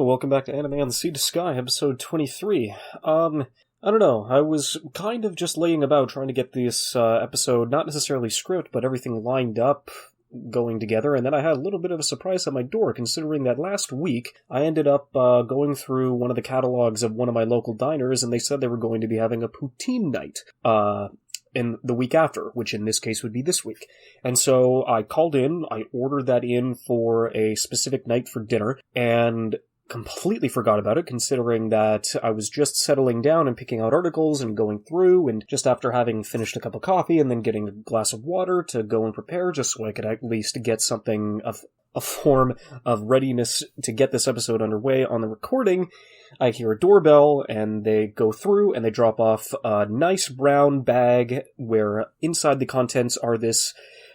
welcome back to Anime on the Sea to Sky, episode 23. I don't know, I was kind of just laying about trying to get this episode, not necessarily script, but everything lined up, going together, and then I had a little bit of a surprise at my door, considering that last week I ended up going through one of the catalogs of one of my local diners, and they said they were going to be having a poutine night, in the week after, which in this case would be this week. And so I called in, I ordered that in for a specific night for dinner, and completely forgot about it, considering that I was just settling down and picking out articles and going through, and just after having finished a cup of coffee and then getting a glass of water to go and prepare, just so I could at least get something of a form of readiness to get this episode underway on the recording, I hear a doorbell, and they go through, and they drop off a nice brown bag, where inside the contents are this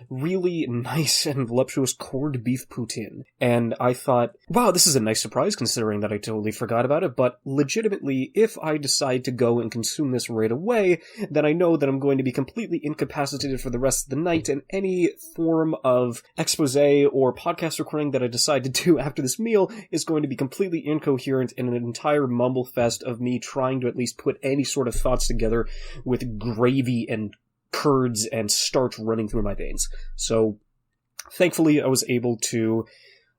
really nice and voluptuous corned beef poutine. And I thought, wow, this is a nice surprise, considering that I totally forgot about it, but legitimately, if I decide to go and consume this right away, then I know that I'm going to be completely incapacitated for the rest of the night, and any form of expose or podcast recording that I decide to do after this meal is going to be completely incoherent in an entire mumble fest of me trying to at least put any sort of thoughts together with gravy and curds and starch running through my veins. So, thankfully, I was able to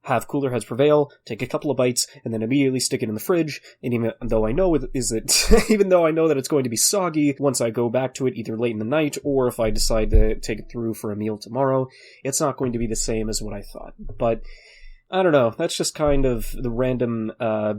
have cooler heads prevail, take a couple of bites, and then immediately stick it in the fridge, and even though I know even though I know that it's going to be soggy once I go back to it either late in the night, or if I decide to take it through for a meal tomorrow, it's not going to be the same as what I thought. But I don't know, that's just kind of the random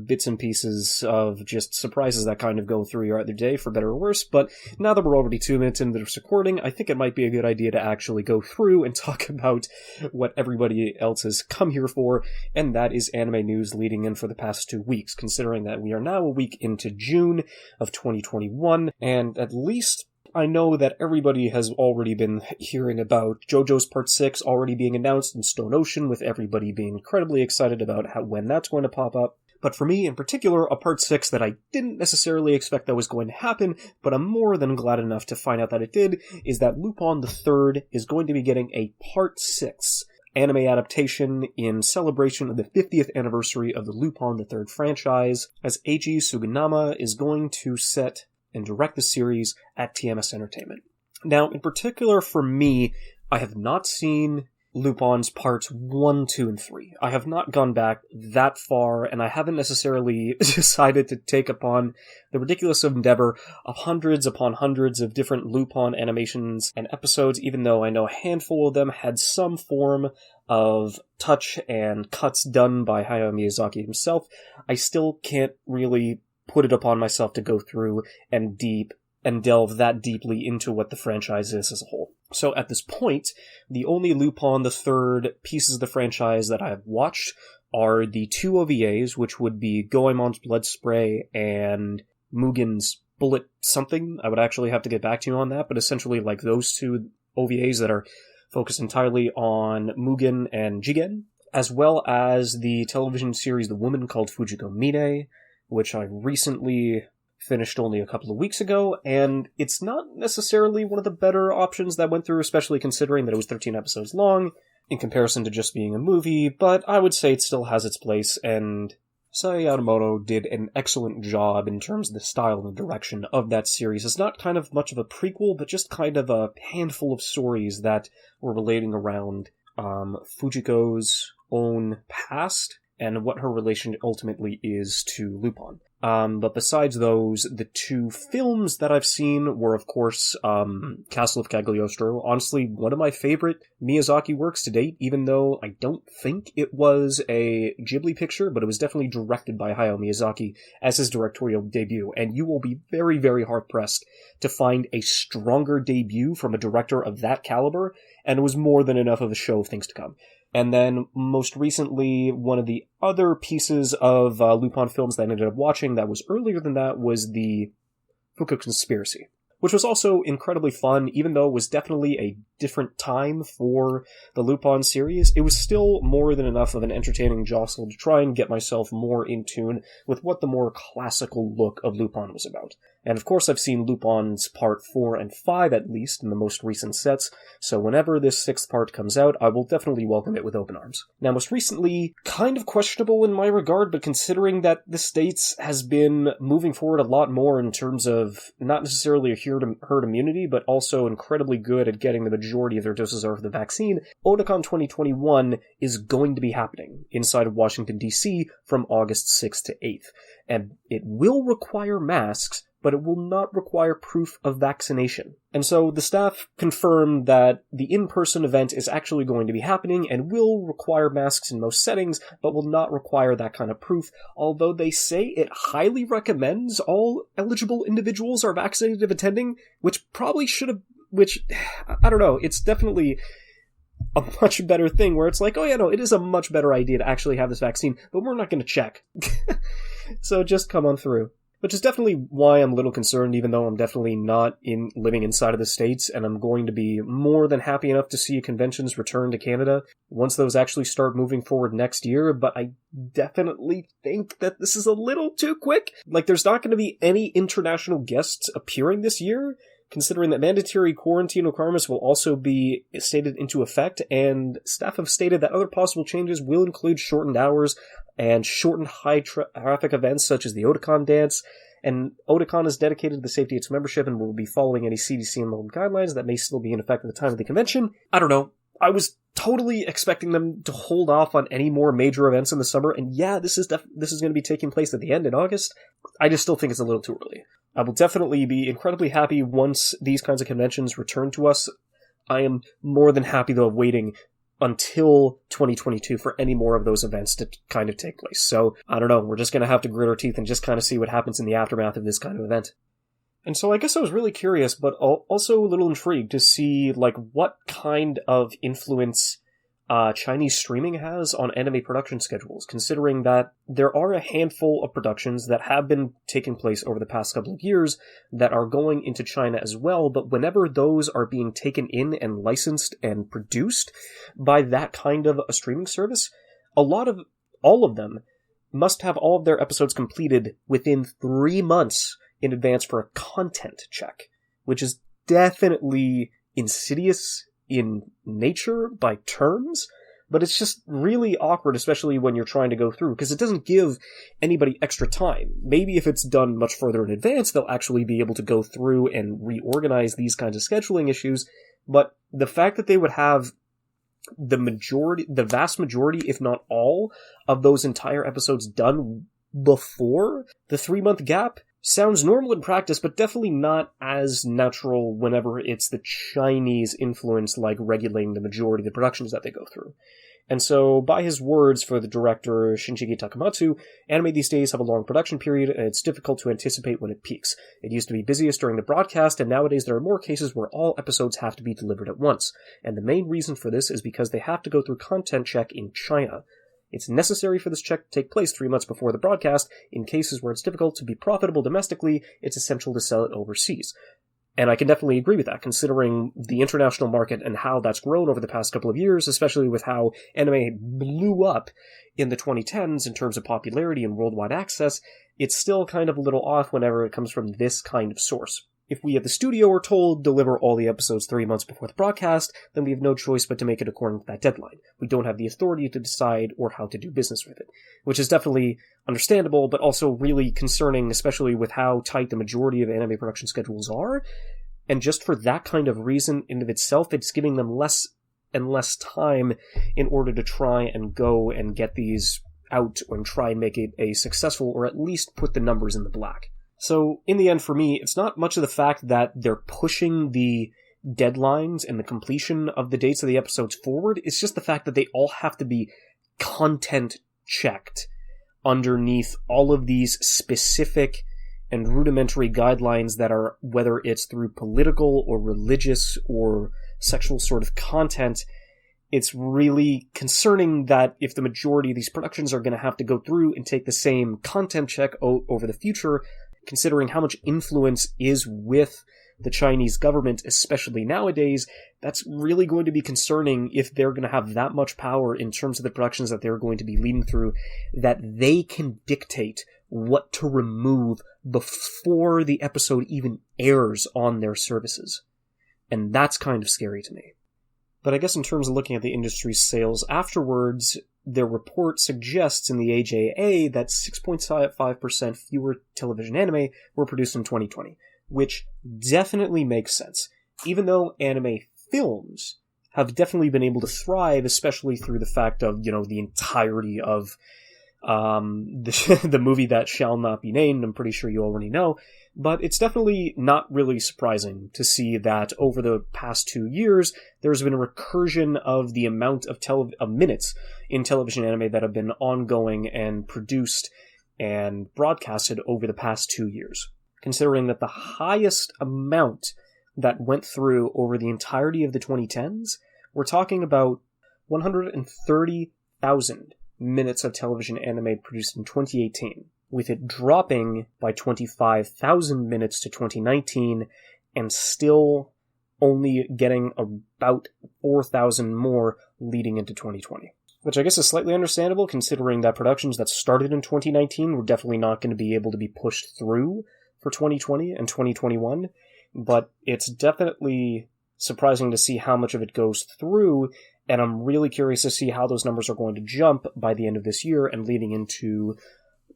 bits and pieces of just surprises that kind of go through your other day, for better or worse, but now that we're already 2 minutes into this recording, I think it might be a good idea to actually go through and talk about what everybody else has come here for, and that is anime news leading in for the past 2 weeks, considering that we are now a week into June of 2021, and at least I know that everybody has already been hearing about JoJo's Part 6 already being announced in Stone Ocean, with everybody being incredibly excited about when that's going to pop up. But for me, in particular, a Part 6 that I didn't necessarily expect that was going to happen, but I'm more than glad enough to find out that it did, is that Lupin the Third is going to be getting a Part 6 anime adaptation in celebration of the 50th anniversary of the Lupin the Third franchise, as Eiji Suganama is going to set and direct the series at TMS Entertainment. Now, in particular for me, I have not seen Lupin's parts 1, 2, and 3. I have not gone back that far, and I haven't necessarily decided to take upon the ridiculous endeavor of hundreds upon hundreds of different Lupin animations and episodes, even though I know a handful of them had some form of touch and cuts done by Hayao Miyazaki himself. I still can't really put it upon myself to go through and delve that deeply into what the franchise is as a whole. So at this point, the only Lupin the Third pieces of the franchise that I have watched are the 2 OVAs, which would be Goemon's Blood Spray and Mugen's Bullet something. I would actually have to get back to you on that, but essentially like those 2 OVAs that are focused entirely on Mugen and Jigen, as well as the television series The Woman Called Fujiko Mine, which I recently finished only a couple of weeks ago, and it's not necessarily one of the better options that went through, especially considering that it was 13 episodes long, in comparison to just being a movie, but I would say it still has its place, and Sei Yamamoto did an excellent job in terms of the style and the direction of that series. It's not kind of much of a prequel, but just kind of a handful of stories that were relating around Fujiko's own past, and what her relation ultimately is to Lupin. But besides those, the 2 films that I've seen were, of course, Castle of Cagliostro. Honestly, one of my favorite Miyazaki works to date, even though I don't think it was a Ghibli picture, but it was definitely directed by Hayao Miyazaki as his directorial debut, and you will be very, very hard-pressed to find a stronger debut from a director of that caliber, and it was more than enough of a show of things to come. And then, most recently, one of the other pieces of Lupin films that I ended up watching that was earlier than that was the Fuka Conspiracy, which was also incredibly fun, even though it was definitely a different time for the Lupin series, it was still more than enough of an entertaining jostle to try and get myself more in tune with what the more classical look of Lupin was about. And of course I've seen Lupin's Part 4 and 5 at least in the most recent sets, so whenever this 6th part comes out, I will definitely welcome it with open arms. Now most recently, kind of questionable in my regard, but considering that the States has been moving forward a lot more in terms of not necessarily a herd immunity, but also incredibly good at getting the majority of their doses of the vaccine, Otakon 2021 is going to be happening inside of Washington, D.C. from August 6th to 8th. And it will require masks, but it will not require proof of vaccination. And so the staff confirmed that the in-person event is actually going to be happening and will require masks in most settings, but will not require that kind of proof, although they say it highly recommends all eligible individuals are vaccinated if attending, which probably should have, I don't know, it's definitely a much better thing where it's like, oh yeah, no, it is a much better idea to actually have this vaccine, but we're not going to check. So just come on through. Which is definitely why I'm a little concerned, even though I'm definitely not living inside of the States, and I'm going to be more than happy enough to see conventions return to Canada once those actually start moving forward next year, but I definitely think that this is a little too quick. Like, there's not going to be any international guests appearing this year, considering that mandatory quarantine requirements will also be stated into effect, and staff have stated that other possible changes will include shortened hours and shortened high-traffic events such as the Otakon dance, and Otakon is dedicated to the safety of its membership and will be following any CDC and local guidelines that may still be in effect at the time of the convention. I don't know. I was totally expecting them to hold off on any more major events in the summer, and yeah, this is going to be taking place at the end in August. I just still think it's a little too early. I will definitely be incredibly happy once these kinds of conventions return to us. I am more than happy, though, waiting until 2022 for any more of those events to kind of take place. So, I don't know, we're just going to have to grit our teeth and just kind of see what happens in the aftermath of this kind of event. And so I guess I was really curious, but also a little intrigued to see, like, what kind of influence Chinese streaming has on anime production schedules, considering that there are a handful of productions that have been taking place over the past couple of years that are going into China as well, but whenever those are being taken in and licensed and produced by that kind of a streaming service, all of them must have all of their episodes completed within 3 months in advance for a content check, which is definitely insidious in nature by terms, but it's just really awkward, especially when you're trying to go through, because it doesn't give anybody extra time. Maybe if it's done much further in advance, they'll actually be able to go through and reorganize these kinds of scheduling issues, but the fact that they would have the vast majority, if not all, of those entire episodes done before the 3-month gap sounds normal in practice, but definitely not as natural whenever it's the Chinese influence, like, regulating the majority of the productions that they go through. And so, by his words for the director Shinjiki Takamatsu, anime these days have a long production period, and it's difficult to anticipate when it peaks. It used to be busiest during the broadcast, and nowadays there are more cases where all episodes have to be delivered at once. And the main reason for this is because they have to go through content check in China. It's necessary for this check to take place 3 months before the broadcast. In cases where it's difficult to be profitable domestically, it's essential to sell it overseas. And I can definitely agree with that, considering the international market and how that's grown over the past couple of years, especially with how anime blew up in the 2010s in terms of popularity and worldwide access. It's still kind of a little off whenever it comes from this kind of source. If we at the studio are told deliver all the episodes 3 months before the broadcast, then we have no choice but to make it according to that deadline. We don't have the authority to decide or how to do business with it, which is definitely understandable, but also really concerning, especially with how tight the majority of anime production schedules are. And just for that kind of reason in of itself, it's giving them less and less time in order to try and go and get these out and try and make it a successful, or at least put the numbers in the black. So, in the end, for me, it's not much of the fact that they're pushing the deadlines and the completion of the dates of the episodes forward. It's just the fact that they all have to be content checked underneath all of these specific and rudimentary guidelines that are, whether it's through political or religious or sexual sort of content. It's really concerning that if the majority of these productions are going to have to go through and take the same content check over the future, considering how much influence is with the Chinese government, especially nowadays, that's really going to be concerning if they're going to have that much power in terms of the productions that they're going to be leading through, that they can dictate what to remove before the episode even airs on their services. And that's kind of scary to me. But I guess in terms of looking at the industry's sales afterwards, their report suggests in the AJA that 6.5% fewer television anime were produced in 2020, which definitely makes sense, even though anime films have definitely been able to thrive, especially through the fact of, the entirety of the movie that shall not be named. I'm pretty sure you already know, but it's definitely not really surprising to see that over the past 2 years, there's been a recursion of the amount of minutes in television anime that have been ongoing and produced and broadcasted over the past 2 years. Considering that the highest amount that went through over the entirety of the 2010s, we're talking about 130,000 minutes of television anime produced in 2018, with it dropping by 25,000 minutes to 2019, and still only getting about 4,000 more leading into 2020. Which I guess is slightly understandable, considering that productions that started in 2019 were definitely not going to be able to be pushed through for 2020 and 2021, but it's definitely surprising to see how much of it goes through, and I'm really curious to see how those numbers are going to jump by the end of this year and leading into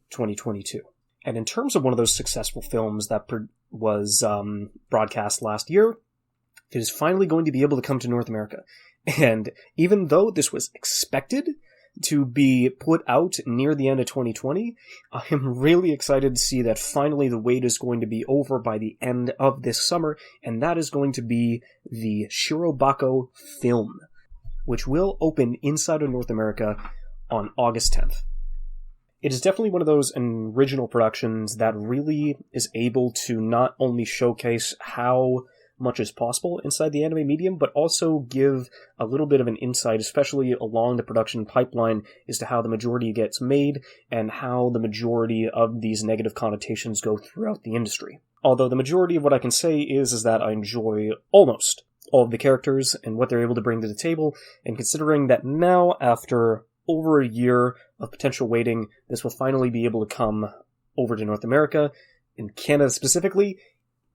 2022. And in terms of one of those successful films that was broadcast last year, it is finally going to be able to come to North America. And even though this was expected to be put out near the end of 2020, I am really excited to see that finally the wait is going to be over by the end of this summer, and that is going to be the Shirobako film, which will open inside of North America on August 10th. It is definitely one of those original productions that really is able to not only showcase how much is possible inside the anime medium, but also give a little bit of an insight, especially along the production pipeline, as to how the majority gets made and how the majority of these negative connotations go throughout the industry. Although the majority of what I can say is that I enjoy almost all of the characters and what they're able to bring to the table, and considering that now, after over a year of potential waiting, this will finally be able to come over to North America, in Canada specifically.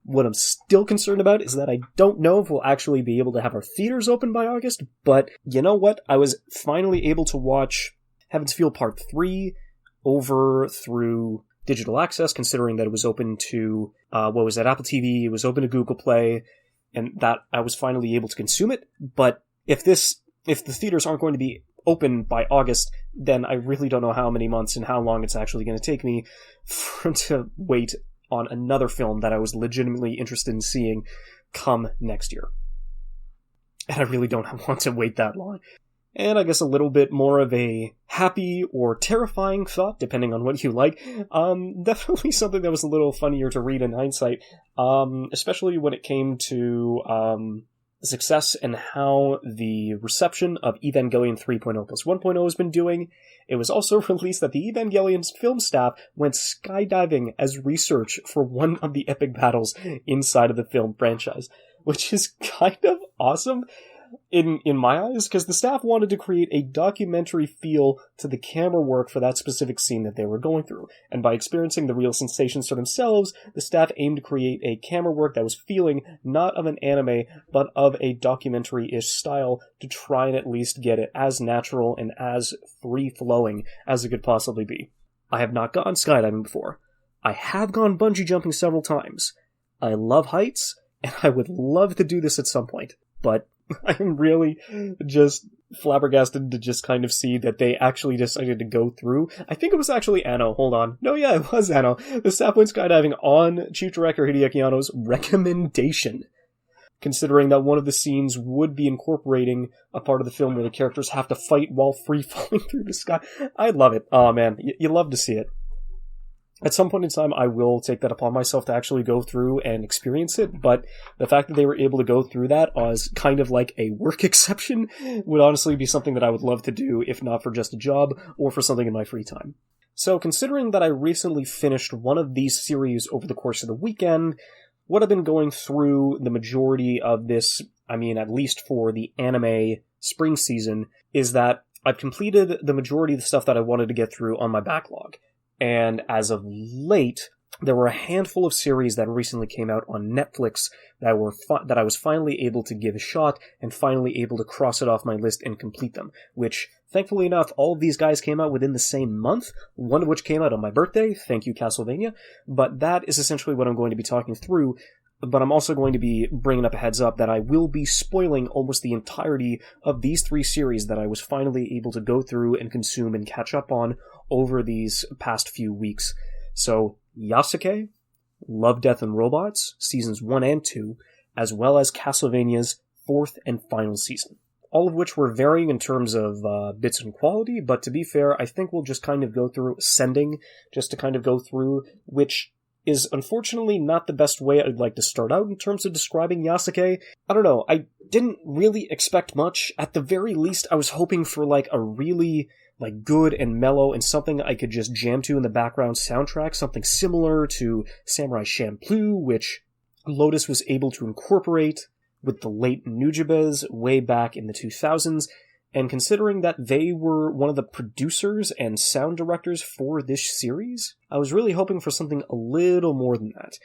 What I'm still concerned about is that I don't know if we'll actually be able to have our theaters open by August, but you know what? I was finally able to watch Heaven's Feel Part 3 over through digital access, considering that it was open to, Apple TV, it was open to Google Play, and that I was finally able to consume it. But if the theaters aren't going to be open by August, then I really don't know how many months and how long it's actually going to take me to wait on another film that I was legitimately interested in seeing come next year. And I really don't want to wait that long. And I guess a little bit more of a happy or terrifying thought, depending on what you like. Definitely something that was a little funnier to read in hindsight, especially when it came to success and how the reception of Evangelion 3.0 plus 1.0 has been doing. It was also released that the Evangelion's film staff went skydiving as research for one of the epic battles inside of the film franchise, which is kind of awesome in my eyes, because the staff wanted to create a documentary feel to the camera work for that specific scene that they were going through. And by experiencing the real sensations for themselves, the staff aimed to create a camera work that was feeling not of an anime, but of a documentary-ish style, to try and at least get it as natural and as free-flowing as it could possibly be. I have not gone skydiving before. I have gone bungee jumping several times. I love heights, and I would love to do this at some point, but I'm really just flabbergasted to just kind of see that they actually decided to go through. I think it was actually Anno. Hold on. No, yeah, it was Anno. The staff went skydiving on Chief Director Hideaki Anno's recommendation, considering that one of the scenes would be incorporating a part of the film where the characters have to fight while free-falling through the sky. I love it. Oh, man. You love to see it. At some point in time, I will take that upon myself to actually go through and experience it, but the fact that they were able to go through that as kind of like a work exception would honestly be something that I would love to do, if not for just a job, or for something in my free time. So considering that I recently finished one of these series over the course of the weekend, what I've been going through the majority of this, I mean, at least for the anime spring season, is that I've completed the majority of the stuff that I wanted to get through on my backlog. And as of late, there were a handful of series that recently came out on Netflix that I was finally able to give a shot and finally able to cross it off my list and complete them, which, thankfully enough, all of these guys came out within the same month, one of which came out on my birthday, thank you Castlevania, but that is essentially what I'm going to be talking through. But I'm also going to be bringing up a heads up that I will be spoiling almost the entirety of these 3 series that I was finally able to go through and consume and catch up on over these past few weeks. So, Yasuke, Love, Death, and Robots, Seasons 1 and 2, as well as Castlevania's 4th and final season. All of which were varying in terms of bits and quality, but to be fair, I think we'll just kind of go through ascending, just to kind of go through which is unfortunately not the best way I'd like to start out in terms of describing Yasuke. I don't know, I didn't really expect much. At the very least, I was hoping for like a really good and mellow and something I could just jam to in the background soundtrack, something similar to Samurai Champloo, which Lotus was able to incorporate with the late Nujabes way back in the 2000s. And considering that they were one of the producers and sound directors for this series, I was really hoping for something a little more than that.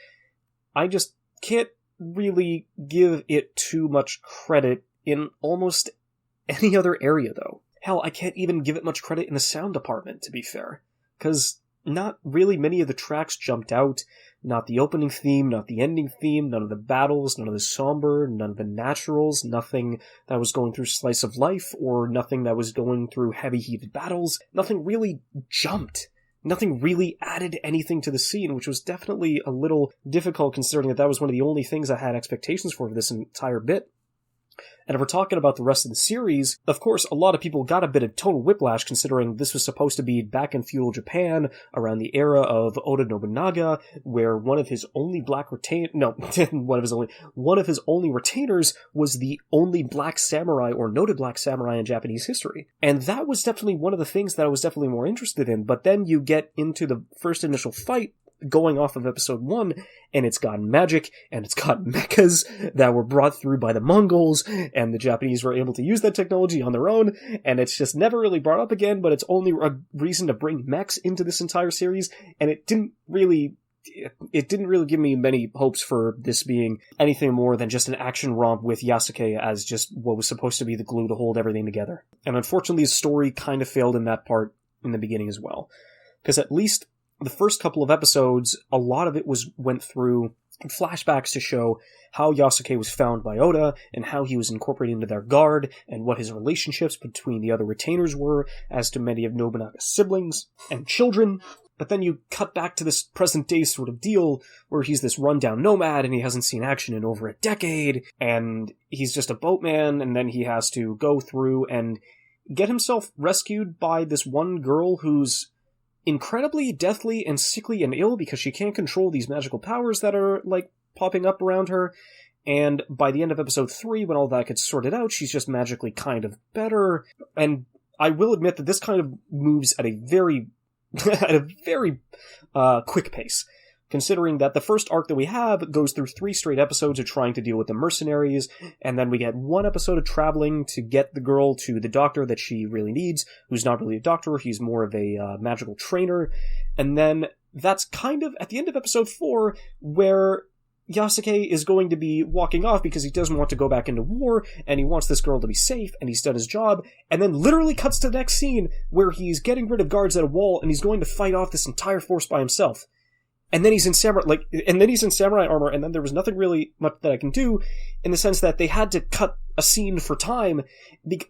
I just can't really give it too much credit in almost any other area, though. Hell, I can't even give it much credit in the sound department, to be fair. Because not really many of the tracks jumped out. Not the opening theme, not the ending theme, none of the battles, none of the somber, none of the naturals, nothing that was going through slice of life, or nothing that was going through heavy heated battles. Nothing really jumped. Nothing really added anything to the scene, which was definitely a little difficult considering that was one of the only things I had expectations for this entire bit. And if we're talking about the rest of the series, of course, a lot of people got a bit of total whiplash considering this was supposed to be back in feudal Japan around the era of Oda Nobunaga, where one of his only retainers was the only black samurai or noted black samurai in Japanese history. And that was definitely one of the things that I was definitely more interested in. But then you get into the first initial fight, going off of episode 1, and it's got magic, and it's got mechas that were brought through by the Mongols, and the Japanese were able to use that technology on their own, and it's just never really brought up again, but it's only a reason to bring mechs into this entire series, and it didn't really give me many hopes for this being anything more than just an action romp with Yasuke as just what was supposed to be the glue to hold everything together. And unfortunately, the story kind of failed in that part in the beginning as well. Because at least the first couple of episodes, a lot of it went through flashbacks to show how Yasuke was found by Oda and how he was incorporated into their guard and what his relationships between the other retainers were as to many of Nobunaga's siblings and children. But then you cut back to this present day sort of deal where he's this rundown nomad and he hasn't seen action in over a decade and he's just a boatman, and then he has to go through and get himself rescued by this one girl who's incredibly deathly and sickly and ill because she can't control these magical powers that are, popping up around her. And by the end of episode 3, when all that gets sorted out, she's just magically kind of better. And I will admit that this kind of moves at a very quick pace, considering that the first arc that we have goes through 3 straight episodes of trying to deal with the mercenaries, and then we get 1 episode of traveling to get the girl to the doctor that she really needs, who's not really a doctor, he's more of a magical trainer, and then that's kind of at the end of episode 4, where Yasuke is going to be walking off because he doesn't want to go back into war, and he wants this girl to be safe, and he's done his job, and then literally cuts to the next scene where he's getting rid of guards at a wall, and he's going to fight off this entire force by himself. And then he's in samurai armor, and then there was nothing really much that I can do, in the sense that they had to cut a scene for time,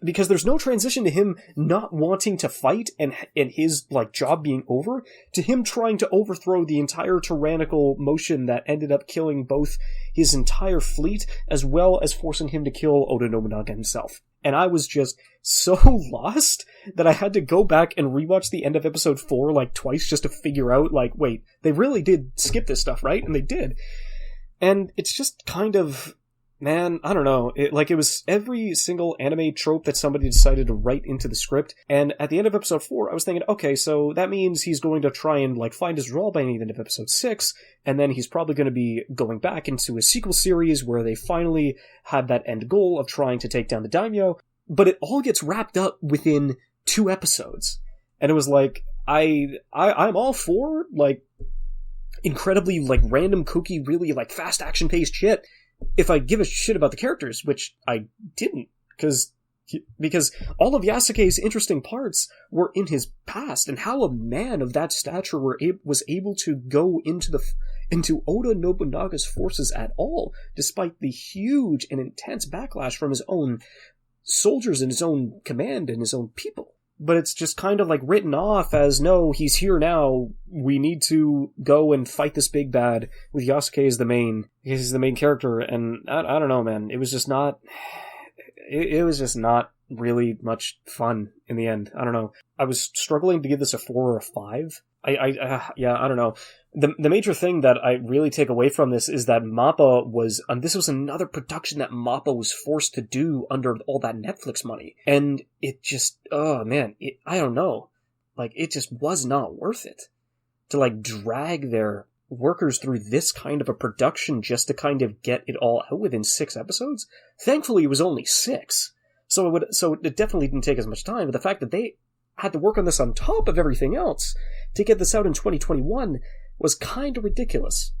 because there's no transition to him not wanting to fight and his, job being over, to him trying to overthrow the entire tyrannical motion that ended up killing both his entire fleet, as well as forcing him to kill Oda Nobunaga himself. And I was just so lost that I had to go back and rewatch the end of episode 4 twice just to figure out, wait, they really did skip this stuff, right? And they did. And it's just kind of man, I don't know. It was every single anime trope that somebody decided to write into the script. And at the end of episode 4, I was thinking, okay, so that means he's going to try and find his role by the end of episode 6, and then he's probably going to be going back into a sequel series where they finally have that end goal of trying to take down the daimyo. But it all gets wrapped up within 2 episodes. And it was I'm all for, incredibly, random, kooky, really, fast action-paced shit. If I give a shit about the characters, which I didn't, because all of Yasuke's interesting parts were in his past, and how a man of that stature was able to go into Oda Nobunaga's forces at all, despite the huge and intense backlash from his own soldiers and his own command and his own people. But it's just kind of written off as, no, he's here now, we need to go and fight this big bad with Yasuke as he's the main character, and I don't know, man, it was just not really much fun in the end. I don't know. I was struggling to give this a 4 or a 5. I don't know. The major thing that I really take away from this is that this was another production that MAPPA was forced to do under all that Netflix money. And it just, I don't know. It just was not worth it to drag their workers through this kind of a production just to kind of get it all out within 6 episodes. Thankfully, it was only 6. So it definitely didn't take as much time, but the fact that they had to work on this on top of everything else to get this out in 2021 was kind of ridiculous.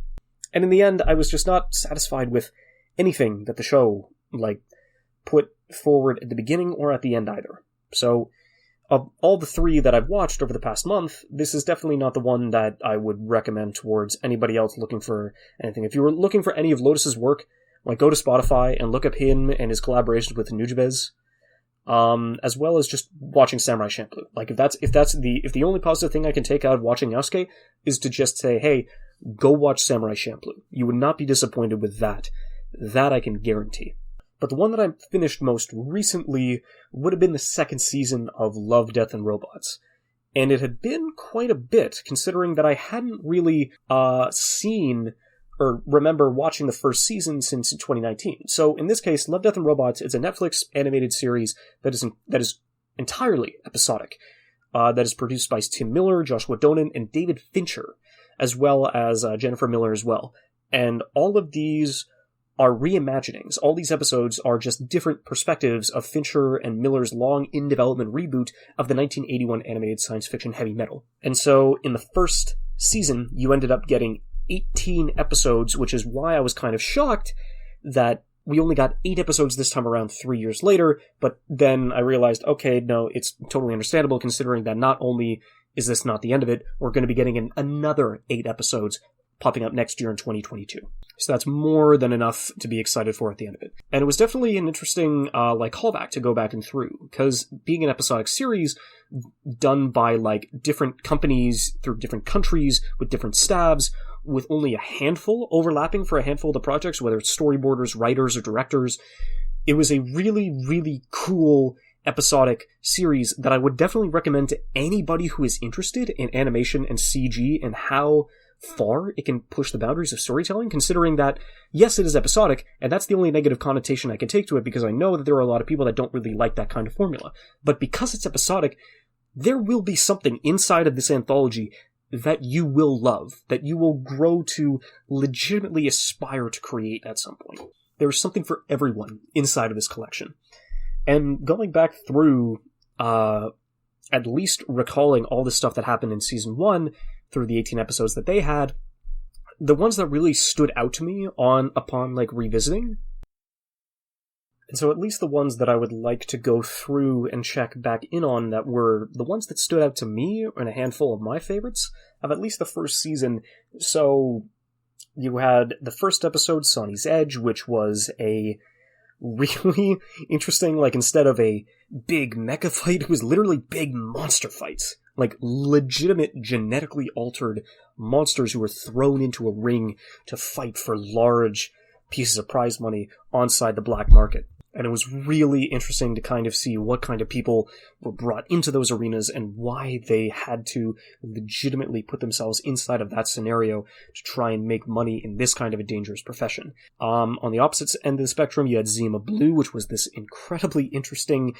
And in the end, I was just not satisfied with anything that the show, put forward at the beginning or at the end either. So, of all the 3 that I've watched over the past month, this is definitely not the one that I would recommend towards anybody else looking for anything. If you were looking for any of Lotus's work, go to Spotify and look up him and his collaborations with Nujabes, as well as just watching Samurai Champloo. If the only positive thing I can take out of watching Yasuke is to just say, hey, go watch Samurai Champloo. You would not be disappointed with that. That I can guarantee. But the one that I finished most recently would have been the 2nd season of Love, Death, and Robots. And it had been quite a bit, considering that I hadn't really seen or remember watching the first season since 2019. So in this case, Love, Death, and Robots is a Netflix animated series that is entirely episodic. That is produced by Tim Miller, Joshua Donen, and David Fincher, as well as Jennifer Miller as well. And all of these are reimaginings. All these episodes are just different perspectives of Fincher and Miller's long in-development reboot of the 1981 animated science fiction Heavy Metal. And so in the first season, you ended up getting 18 episodes, which is why I was kind of shocked that we only got 8 episodes this time around 3 years later, but then I realized, okay, no, it's totally understandable considering that not only is this not the end of it, we're going to be getting another 8 episodes popping up next year in 2022. So that's more than enough to be excited for at the end of it. And it was definitely an interesting, callback to go back and through, because being an episodic series done by, different companies through different countries with different stabs, with only a handful overlapping for a handful of the projects, whether it's storyboarders, writers, or directors, it was a really, really cool episodic series that I would definitely recommend to anybody who is interested in animation and CG and how far it can push the boundaries of storytelling, considering that, yes, it is episodic, and that's the only negative connotation I can take to it, because I know that there are a lot of people that don't really like that kind of formula. But because it's episodic, there will be something inside of this anthology that you will love, that you will grow to legitimately aspire to create at some point. There is something for everyone inside of this collection. And going back through, at least recalling all the stuff that happened in Season 1, through the 18 episodes that they had, the ones that really stood out to me upon revisiting, and so at least the ones that I would like to go through and check back in on that were the ones that stood out to me and a handful of my favorites of at least the first season. So you had the first episode, Sonny's Edge, which was a really interesting, instead of a big mecha fight, it was literally big monster fights. Legitimate, genetically altered monsters who were thrown into a ring to fight for large pieces of prize money onside the black market. And it was really interesting to kind of see what kind of people were brought into those arenas and why they had to legitimately put themselves inside of that scenario to try and make money in this kind of a dangerous profession. On the opposite end of the spectrum, you had Zima Blue, which was this incredibly interesting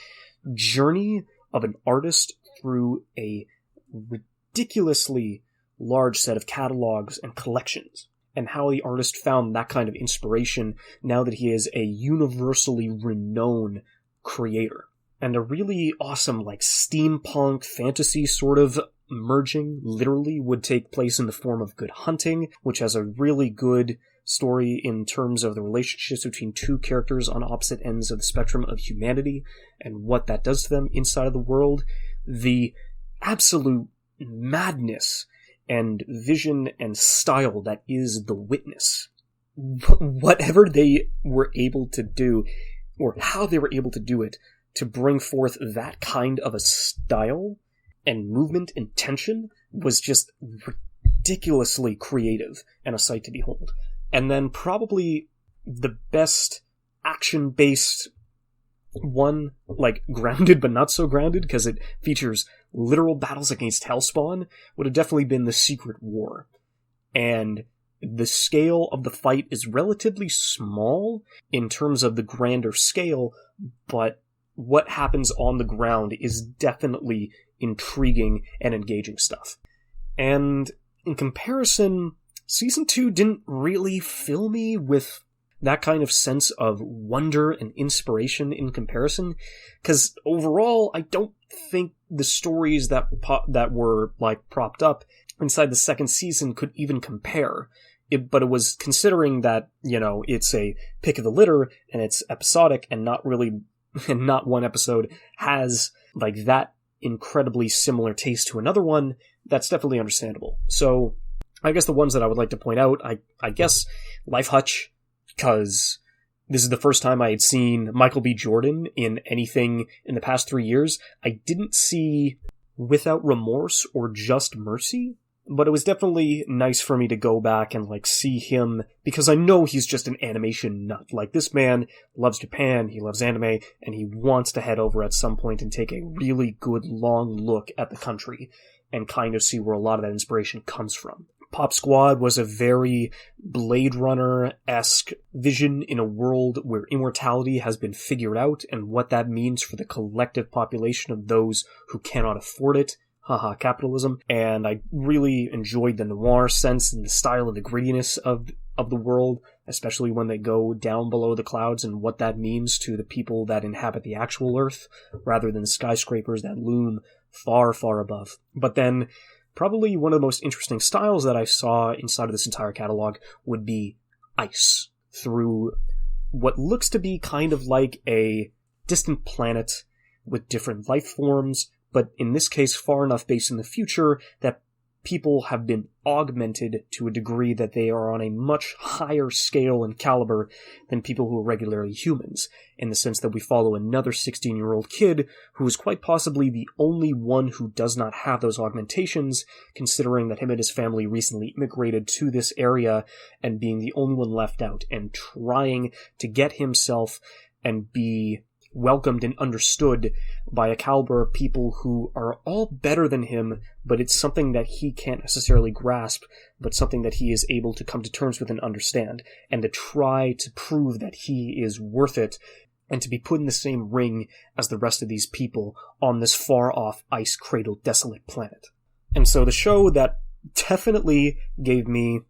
journey of an artist through a ridiculously large set of catalogs and collections, and how the artist found that kind of inspiration now that he is a universally renowned creator. And a really awesome, steampunk fantasy sort of merging literally would take place in the form of Good Hunting, which has a really good story in terms of the relationships between two characters on opposite ends of the spectrum of humanity and what that does to them inside of the world. The absolute madness and vision and style that is The Witness. Whatever they were able to do, or how they were able to do it, to bring forth that kind of a style and movement and tension was just ridiculously creative and a sight to behold. And then probably the best action-based one, grounded but not so grounded, because it features literal battles against Hellspawn, would have definitely been The Secret War. And the scale of the fight is relatively small in terms of the grander scale, but what happens on the ground is definitely intriguing and engaging stuff. And in comparison, Season 2 didn't really fill me with that kind of sense of wonder and inspiration in comparison, because overall, I don't think the stories that were propped up inside the second season could even compare. But it was considering that, it's a pick of the litter and it's episodic and not one episode has that incredibly similar taste to another one, that's definitely understandable. So I guess the ones that I would like to point out, I guess Life Hutch, because this is the first time I had seen Michael B. Jordan in anything in the past 3 years. I didn't see Without Remorse or Just Mercy, but it was definitely nice for me to go back and see him, because I know he's just an animation nut. This man loves Japan, he loves anime, and he wants to head over at some point and take a really good long look at the country and kind of see where a lot of that inspiration comes from. Pop Squad was a very Blade Runner-esque vision in a world where immortality has been figured out and what that means for the collective population of those who cannot afford it. Haha, capitalism. And I really enjoyed the noir sense and the style and the grittiness of the world, especially when they go down below the clouds and what that means to the people that inhabit the actual Earth, rather than the skyscrapers that loom far, far above. But then, probably one of the most interesting styles that I saw inside of this entire catalog would be ice, through what looks to be kind of like a distant planet with different life forms, but in this case far enough based in the future that people have been augmented to a degree that they are on a much higher scale and caliber than people who are regularly humans, in the sense that we follow another 16-year-old kid who is quite possibly the only one who does not have those augmentations, considering that him and his family recently immigrated to this area and being the only one left out and trying to get himself and be welcomed and understood by a caliber of people who are all better than him, but it's something that he can't necessarily grasp, but something that he is able to come to terms with and understand, and to try to prove that he is worth it, and to be put in the same ring as the rest of these people on this far-off, ice-cradled, desolate planet. And so the show that definitely gave me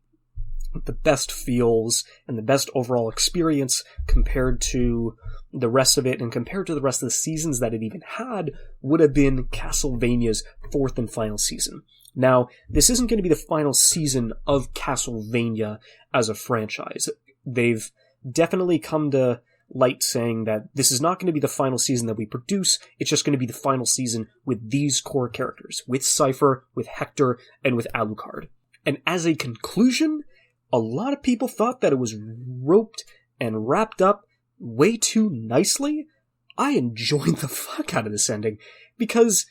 the best feels and the best overall experience compared to the rest of it and compared to the rest of the seasons that it even had would have been Castlevania's fourth and final season. Now, this isn't going to be the final season of Castlevania as a franchise. They've definitely come to light saying that this is not going to be the final season that we produce, it's just going to be the final season with these core characters, with Cypher, with Hector, and with Alucard. And as a conclusion, a lot of people thought that it was roped and wrapped up way too nicely. I enjoyed the fuck out of this ending, because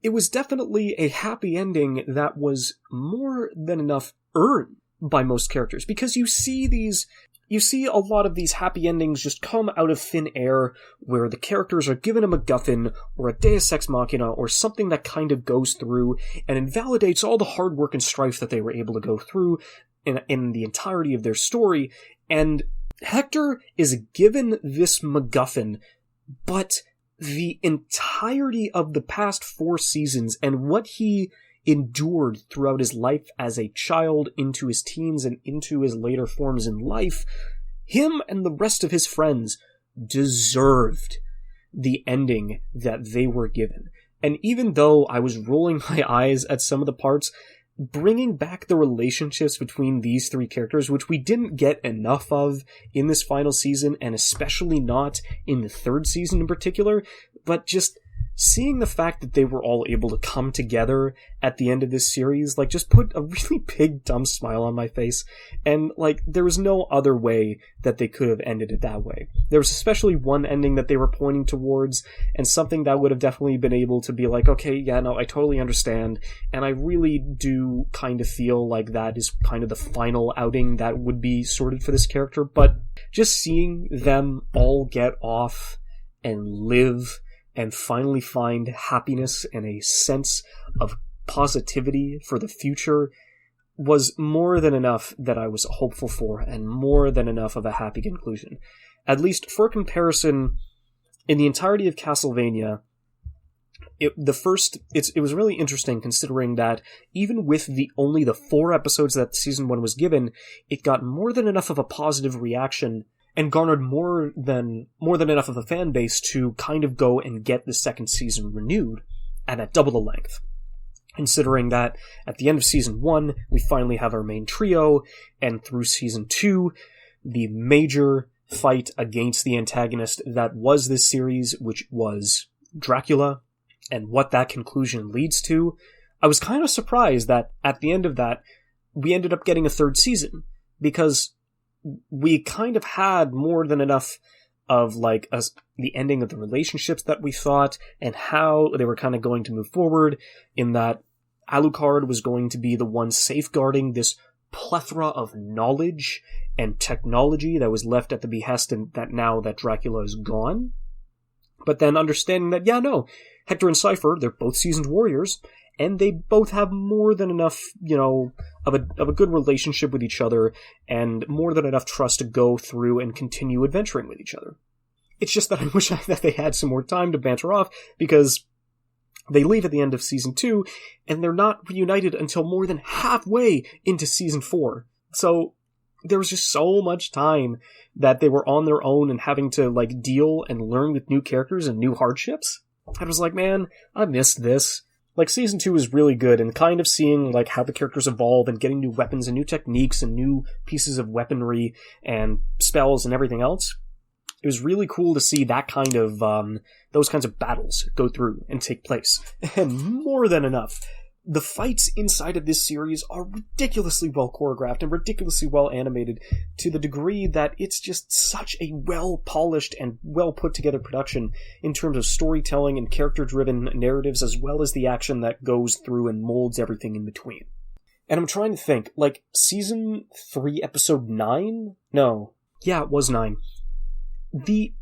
it was definitely a happy ending that was more than enough earned by most characters, because you see these you see a lot of these happy endings just come out of thin air, where the characters are given a MacGuffin, or a Deus Ex Machina, or something that kind of goes through and invalidates all the hard work and strife that they were able to go through in the entirety of their story, and Hector is given this MacGuffin, but the entirety of the past 4 seasons and what he endured throughout his life as a child, into his teens, and into his later forms in life, him and the rest of his friends deserved the ending that they were given. And even though I was rolling my eyes at some of the parts, bringing back the relationships between these 3 characters, which we didn't get enough of in this final season, and especially not in the 3rd season in particular, but just seeing the fact that they were all able to come together at the end of this series, like, just put a really big dumb smile on my face, and, like, there was no other way that they could have ended it that way. There was especially one ending that they were pointing towards, and something that would have definitely been able to be like, okay, yeah, no, I totally understand, and I really do kind of feel like that is kind of the final outing that would be sorted for this character, but just seeing them all get off and live and finally find happiness and a sense of positivity for the future was more than enough that I was hopeful for, and more than enough of a happy conclusion. At least for comparison, in the entirety of Castlevania, it was really interesting, considering that even with only the 4 episodes that season 1 was given, it got more than enough of a positive reaction and garnered more than enough of a fan base to kind of go and get the 2nd season renewed, and at double the length. Considering that at the end of season 1, we finally have our main trio, and through season 2, the major fight against the antagonist that was this series, which was Dracula, and what that conclusion leads to, I was kind of surprised that at the end of that, we ended up getting a 3rd season, because we kind of had more than enough of, like, the ending of the relationships that we thought, and how they were kind of going to move forward, in that Alucard was going to be the one safeguarding this plethora of knowledge and technology that was left at the behest, and that now that Dracula is gone. But then understanding that, yeah, no, Hector and Cypher, they're both seasoned warriors, and they both have more than enough, of a good relationship with each other, and more than enough trust to go through and continue adventuring with each other. It's just that I wish that they had some more time to banter off, because they leave at the end of season 2, and they're not reunited until more than halfway into season 4. So there was just so much time that they were on their own and having to, like, deal and learn with new characters and new hardships. I was like, man, I missed this. Like, season 2 is really good, and kind of seeing, like, how the characters evolve and getting new weapons and new techniques and new pieces of weaponry and spells and everything else. It was really cool to see that kind of, those kinds of battles go through and take place. And more than enough. The fights inside of this series are ridiculously well choreographed and ridiculously well animated, to the degree that it's just such a well-polished and well-put-together production in terms of storytelling and character-driven narratives, as well as the action that goes through and molds everything in between. And I'm trying to think, like, season 3, episode 9? No. Yeah, it was 9. The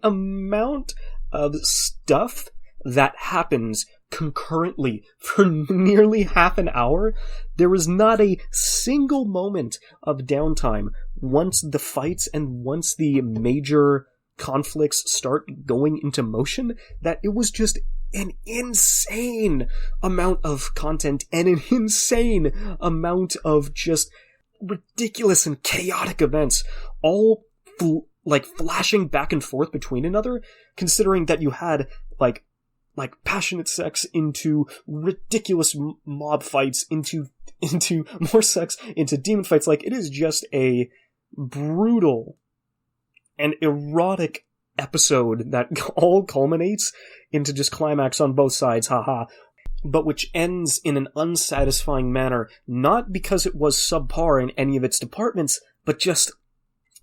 amount of stuff that happens concurrently for nearly half an hour, there was not a single moment of downtime once the fights and once the major conflicts start going into motion, that it was just an insane amount of content and an insane amount of just ridiculous and chaotic events, all flashing back and forth between another, considering that you had, like passionate sex into ridiculous mob fights, into more sex, into demon fights. Like, it is just a brutal and erotic episode that all culminates into just climax on both sides, haha, but which ends in an unsatisfying manner, not because it was subpar in any of its departments, but just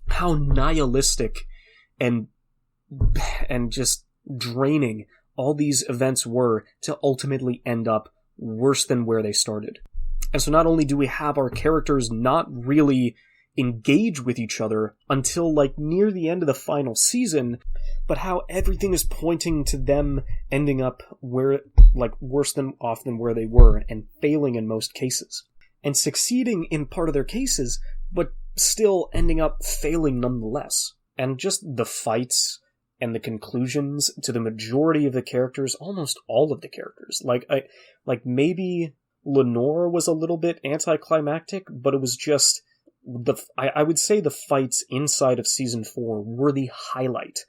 how nihilistic and just draining all these events were, to ultimately end up worse than where they started. And so not only do we have our characters not really engage with each other until like near the end of the final season, but how everything is pointing to them ending up where, like, worse than off than where they were, and failing in most cases. And succeeding in part of their cases, but still ending up failing nonetheless. And just the fights and the conclusions to the majority of the characters, almost all of the characters. Like maybe Lenore was a little bit anticlimactic, but it was just I would say the fights inside of season 4 were the highlight,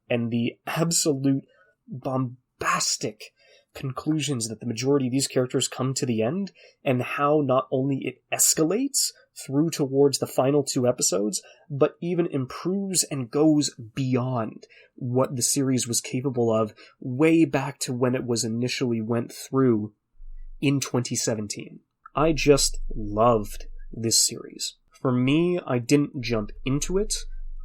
and the absolute bombastic conclusions that the majority of these characters come to the end, and how not only it escalates through towards the final 2 episodes, but even improves and goes beyond what the series was capable of way back to when it was initially went through in 2017. I just loved this series. For me, I didn't jump into it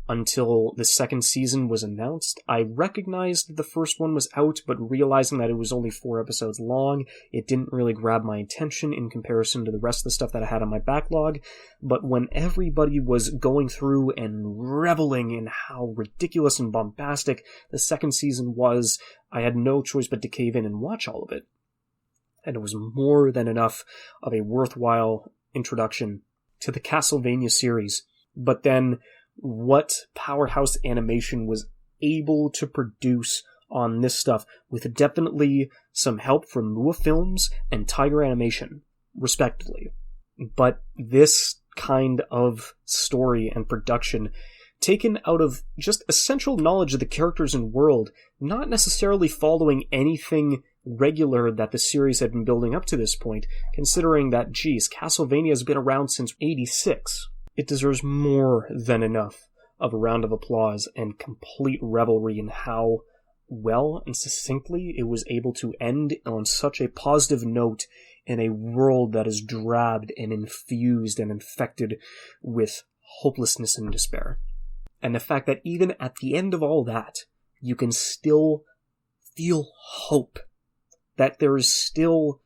until the second season was announced. I recognized that the first one was out, but realizing that it was only 4 episodes long, it didn't really grab my attention in comparison to the rest of the stuff that I had on my backlog. But when everybody was going through and reveling in how ridiculous and bombastic the second season was, I had no choice but to cave in and watch all of it. And it was more than enough of a worthwhile introduction to the Castlevania series. But then what Powerhouse Animation was able to produce on this stuff, with definitely some help from Mua Films and Tiger Animation, respectively. But this kind of story and production, taken out of just essential knowledge of the characters and world, not necessarily following anything regular that the series had been building up to this point, considering that, geez, Castlevania has been around since '86. It deserves more than enough of a round of applause and complete revelry in how well and succinctly it was able to end on such a positive note in a world that is drabbed and infused and infected with hopelessness and despair. And the fact that even at the end of all that, you can still feel hope, that there is still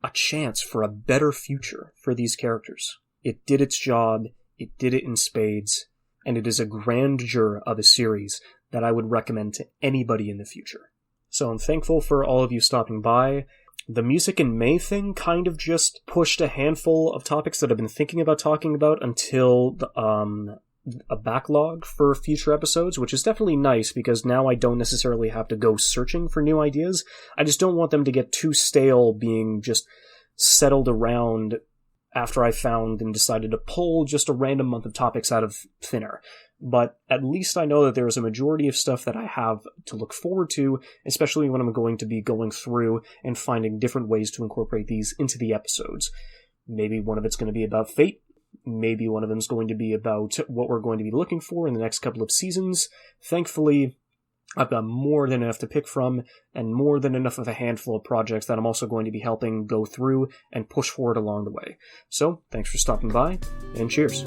a chance for a better future for these characters. It did its job, it did it in spades, and it is a grandeur of a series that I would recommend to anybody in the future. So I'm thankful for all of you stopping by. The Music in May thing kind of just pushed a handful of topics that I've been thinking about talking about until a backlog for future episodes, which is definitely nice because now I don't necessarily have to go searching for new ideas. I just don't want them to get too stale being just settled around after I found and decided to pull just a random month of topics out of thin air. But at least I know that there is a majority of stuff that I have to look forward to, especially when I'm going to be going through and finding different ways to incorporate these into the episodes. Maybe one of it's going to be about Fate. Maybe one of them is going to be about what we're going to be looking for in the next couple of seasons. Thankfully, I've got more than enough to pick from, and more than enough of a handful of projects that I'm also going to be helping go through and push forward along the way. So, thanks for stopping by, and cheers.